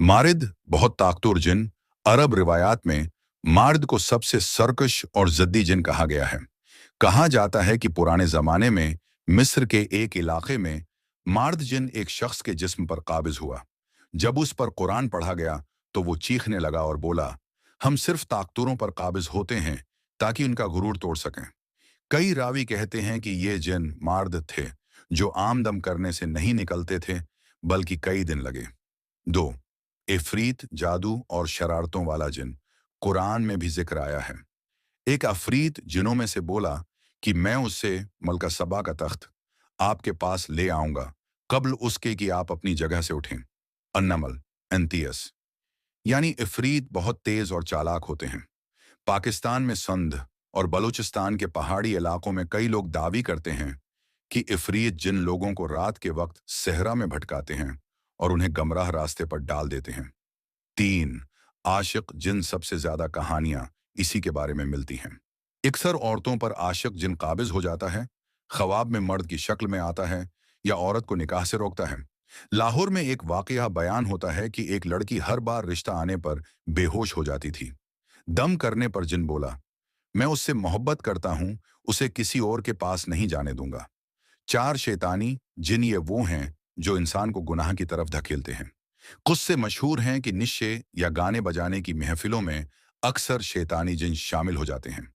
मारिद बहुत ताकतवर जिन। अरब रिवायात में मारिद को सबसे सरकश और जद्दी जिन कहा गया है। कहा जाता है कि पुराने जमाने में मिस्र के एक इलाके में मार्द जिन एक शख्स के जिस्म पर काबिज हुआ। जब उस पर कुरान पढ़ा गया तो वो चीखने लगा और बोला, हम सिर्फ ताकतवरों पर काबिज होते हैं ताकि उनका गुरूर तोड़ सकें। कई रावी कहते हैं कि ये जिन मार्द थे जो आमदम करने से नहीं निकलते थे, बल्कि कई दिन लगे। 2. इफरीत, जादू और शरारतों वाला जिन। कुरान में भी जिक्र आया है। एक अफरीत जिनों में से बोला कि मैं उससे मलका सबा का तख्त आपके पास ले आऊंगा कब्ल उसके कि आप अपनी जगह से उठें। अन्नमल, एंतियस। यानी इफरीत बहुत तेज और चालाक होते हैं। पाकिस्तान में संध और बलूचिस्तान के पहाड़ी इलाकों में कई लोग दावी करते हैं कि इफरीत जिन लोगों को रात के वक्त सहरा में भटकाते हैं और उन्हें गमराह रास्ते पर डाल देते हैं। 3. आशिक जिन। सबसे ज्यादा कहानियां इसी के बारे में मिलती हैं। अक्सर औरतों पर आशिक जिन काबिज हो जाता है, ख्वाब में मर्द की शक्ल में आता है या औरत को निकाह से रोकता है। लाहौर में एक वाकया बयान होता है कि एक लड़की हर बार रिश्ता आने पर बेहोश हो जाती थी। दम करने पर जिन बोला, मैं उससे मोहब्बत करता हूं, उसे किसी और के पास नहीं जाने दूंगा। 4 शैतानी जिन। ये वो हैं जो इंसान को गुनाह की तरफ धकेलते हैं। कुछ से मशहूर हैं कि निश्चय या गाने बजाने की महफिलों में अक्सर शैतानी जिन शामिल हो जाते हैं।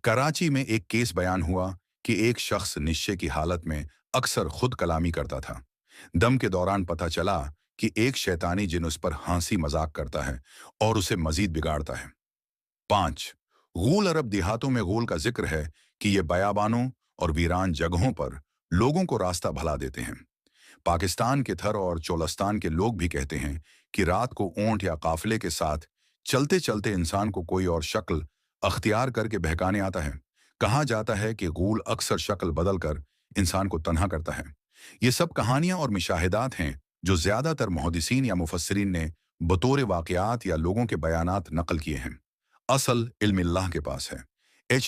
कराची में एक केस बयान हुआ कि एक शख्स निश्चय की हालत में अक्सर खुद कलामी करता था। दम के दौरान पता चला कि एक शैतानी जिन उस पर हंसी मजाक करता है और उसे मजीद बिगाड़ता है। 5. गूल। अरब देहातों में गूल का जिक्र है कि ये बयाबानों और वीरान जगहों पर लोगों को रास्ता भला देते हैं। पाकिस्तान के थर और चोलस्तान के लोग भी कहते हैं कि रात को ऊंट या काफिले के साथ चलते चलते इंसान को कोई और शक्ल अख्तियार करके बहकाने आता है। कहा जाता है कि गूल अक्सर शक्ल बदलकर इंसान को तन्हा करता है। ये सब कहानियां और मुशाहिदात हैं जो ज्यादातर मुहद्दिसीन या मुफस्सिरीन ने बतौर वाक़यात या लोगों के बयानात नकल किए हैं। असल इल्म अल्लाह के पास है।